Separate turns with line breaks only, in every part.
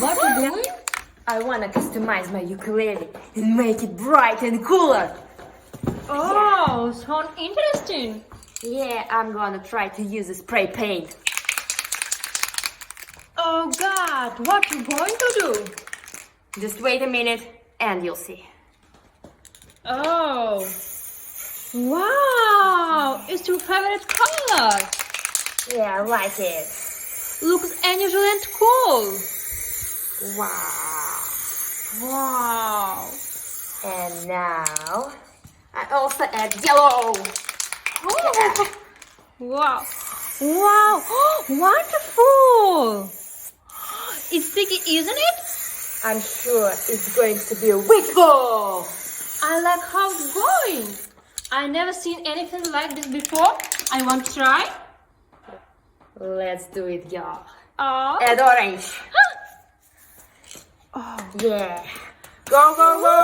What are you doing?
I wanna customize my ukulele and make it bright and cooler.
Oh, sounds interesting.
Yeah, I'm gonna try to use a spray paint.
Oh God, what you going to do?
Just wait a minute and you'll see.
Oh, wow, it's your favorite color.
Yeah, I like it.
Looks unusual and cool.
Wow.
Wow.
And now, I also add yellow.
Oh. Wow. Wow. Oh, wonderful. It's sticky, isn't it?
I'm sure it's going to be a wiggle.
I like how it's going. I never seen anything like this before. I want to try.
Let's do it, y'all.
Oh.
Add orange.
Oh.
Yeah. Go, go, go.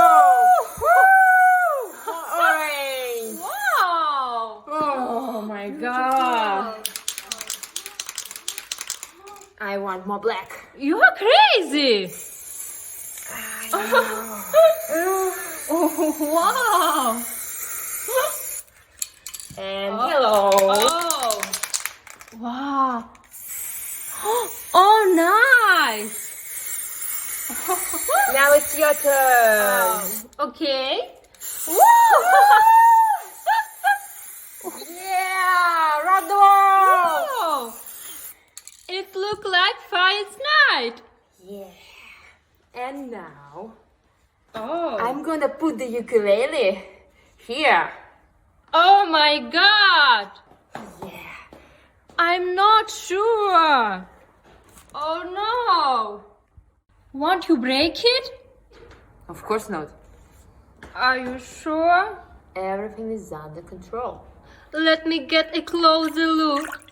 Woo! Orange.
Wow.
Oh my God. I want more black.
You are crazy. Oh, wow.
And yellow.
Oh. Wow. Oh, nice.
Now it's your turn.
Okay.
Yeah, rock the world.
Oh. It looks like Fire's night.
Yeah. And now,
Oh.
I'm gonna put the ukulele here.
Oh my God.
Yeah.
I'm not sure. Oh no. Want you break it?
Of course not.
Are you sure?
Everything is under control.
Let me get a closer look.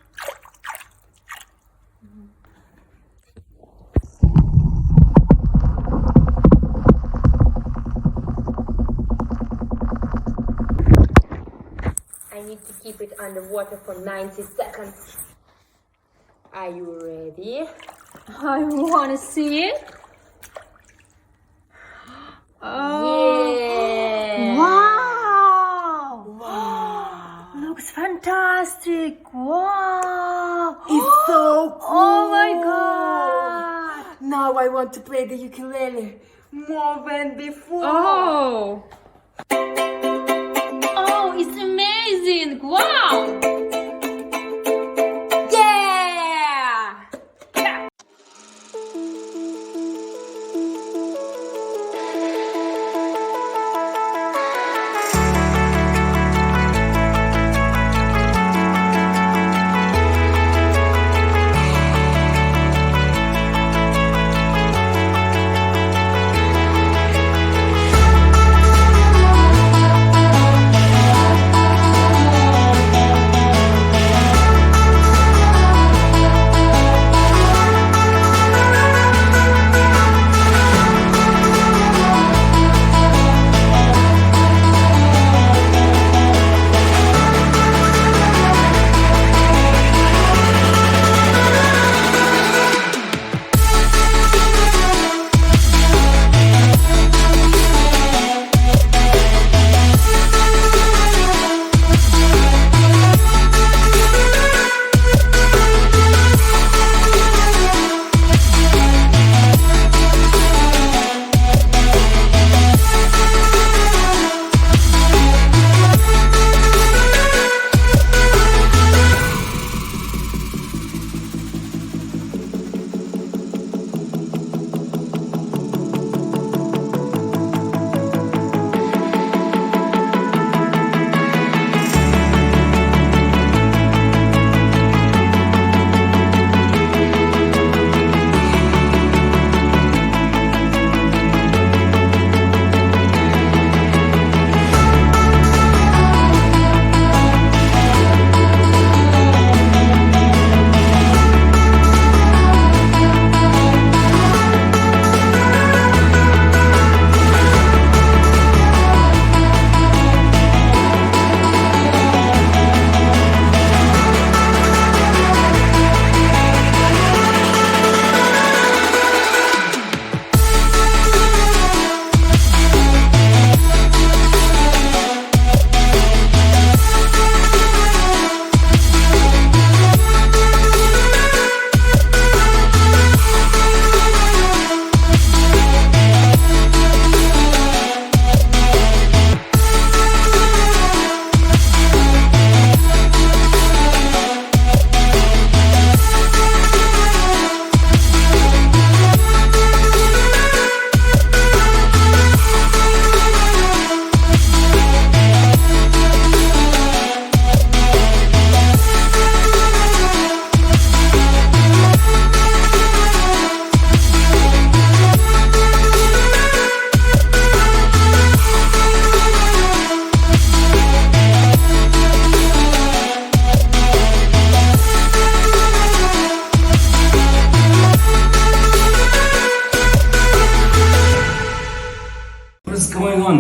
I need to keep it underwater for 90 seconds. Are you ready?
I want to see it. Oh.
Yeah.
Wow.
Wow.
Looks fantastic. Wow.
It's so cool.
Oh my God.
Now I want to play the ukulele more than before.
Oh. Oh, it's amazing. Wow.
Yeah.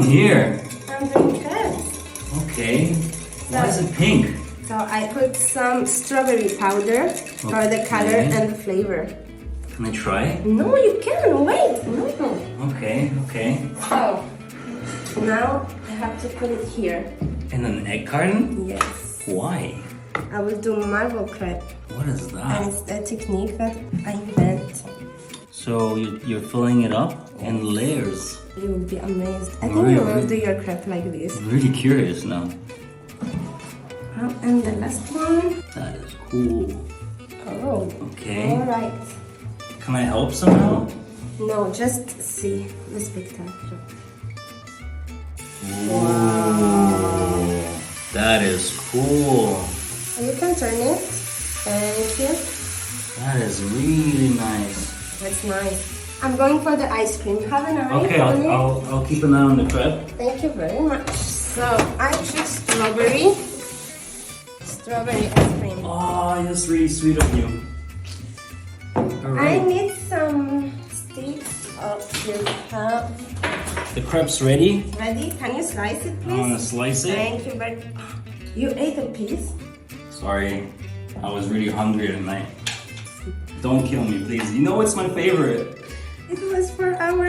doing here?
I'm doing crepes.
Okay. Why is it pink?
So I put some strawberry powder for the color and the flavor.
Can I try?
No, you can. Wait. No.
Okay.
So now I have to put it here.
In an egg carton?
Yes.
Why?
I will do marble crepe.
What is
And
that?
it's a technique that I invent.
So you're filling it up in layers.
You will be amazed. I think
Really?
you will do your crepe like this.
I'm really curious now.
And the last one.
That is cool.
Oh.
Okay.
All right.
Can I help somehow?
No, just see the spectacle.
Wow. That is cool.
You can turn it. Thank you.
That is really nice.
That's nice. I'm going for the ice cream. Have an eye
Okay,
on it.
I'll keep an eye on the crepe.
Thank you very much. So I choose strawberry. Strawberry ice cream.
Oh, that's really sweet of you.
I
Alright.
need some sticks of your cup.
The crepe's ready.
Ready? Can you slice it,
I want to
please?
slice it.
Thank you very. You ate a piece.
Sorry, I was really hungry tonight. Don't kill me, please. You know it's my favorite.
It was for our.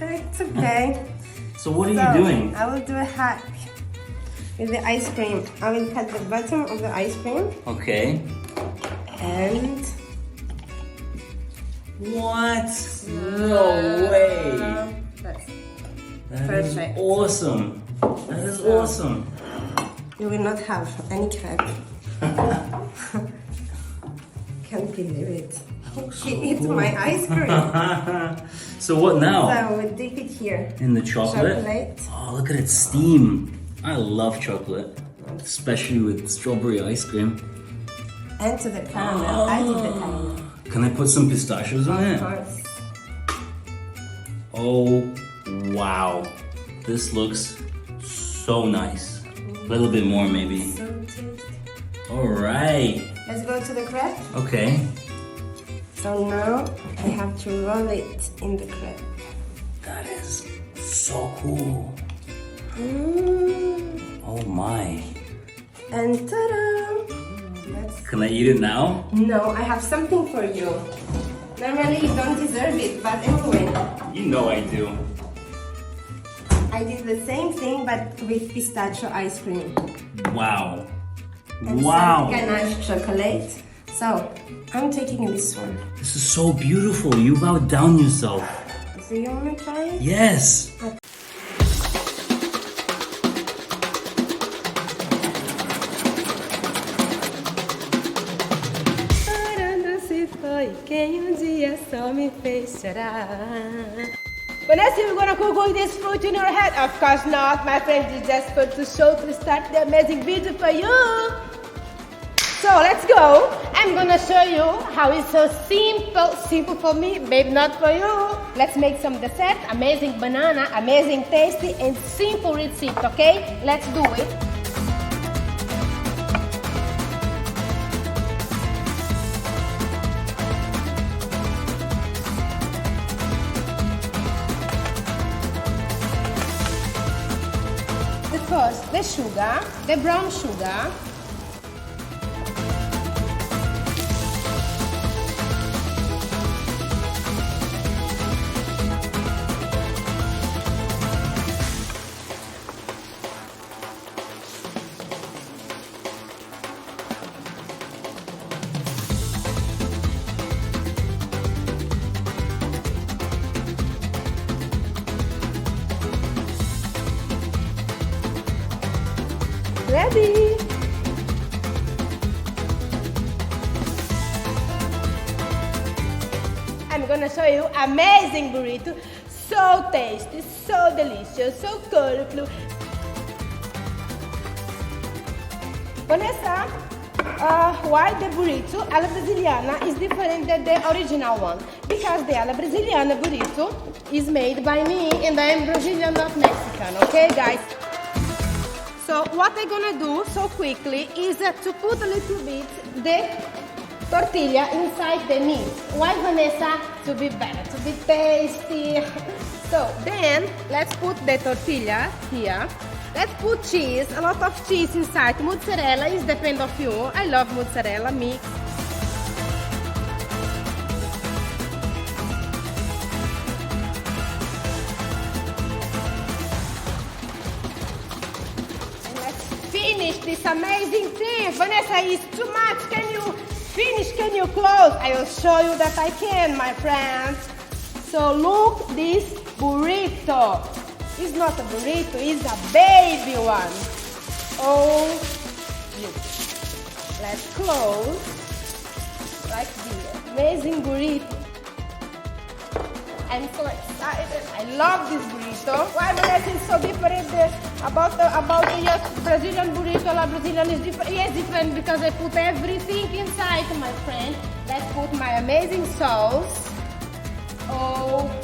It's okay.
So what are
So,
you doing?
I will do a hack with the ice cream. I will cut the bottom of the ice cream
Okay.
and.
What? No way.
That's
That is
perfect.
awesome. That is awesome.
You will not have any crepe. Can't believe it. She ate my ice cream.
So what now?
So we dip it here.
In the chocolate?
Chocolate.
Oh, look at it steam. I love chocolate, especially with strawberry ice cream.
And to the caramel. I did the caramel.
Can I put some pistachios on
Of
it?
course.
Oh, wow. This looks so nice. A little bit more maybe.
So tasty.
All right.
Let's go to the crepe.
Okay.
So now I have to roll it in the crepe.
That is so cool. Oh my.
And ta-da! That's...
Can I eat it now?
No, I have something for you. Normally you don't deserve it, but anyway.
You know I do.
I did the same thing but with pistachio ice cream.
Wow.
And
Wow.
some ganache chocolate. So, I'm taking this one.
This is so beautiful. You've outdone yourself.
So you wanna try it?
Yes.
Chorando se foi quem dia só me fez chorar. Vanessa, you're gonna cook with this fruit in your head? Of course not, my friend. It's just for to show to start the amazing video for you. So let's go.
I'm gonna show you how it's so simple for me, maybe not for you.
Let's make some dessert. Amazing banana, amazing tasty and simple recipe, okay? Let's do it. First, the sugar, the brown sugar. Ready? I'm gonna show you amazing burrito. So tasty, so delicious, so colorful. Vanessa, why the burrito alla brasiliana is different than the original one? Because the alla brasiliana burrito is made by me and I am Brazilian, not Mexican, okay guys? So what I'm gonna do so quickly is to put a little bit the tortilla inside the meat. Why, Vanessa? To be better, to be tasty. So then let's put the tortilla here. Let's put cheese, a lot of cheese inside. Mozzarella is depend of you. I love mozzarella mix. And let's finish this amazing thing. Vanessa, it's too much. Can you finish? Can you close? I will show you that I can, my friends. So look this burrito. It's not a burrito, it's a baby one. Oh, look. Let's close like this. Amazing burrito. I'm so excited. I love this burrito. Why Vanessa is so different about the Brazilian burrito? La Brazilian is different. Yes, different because I put everything inside, my friend. Let's put my amazing sauce. Oh.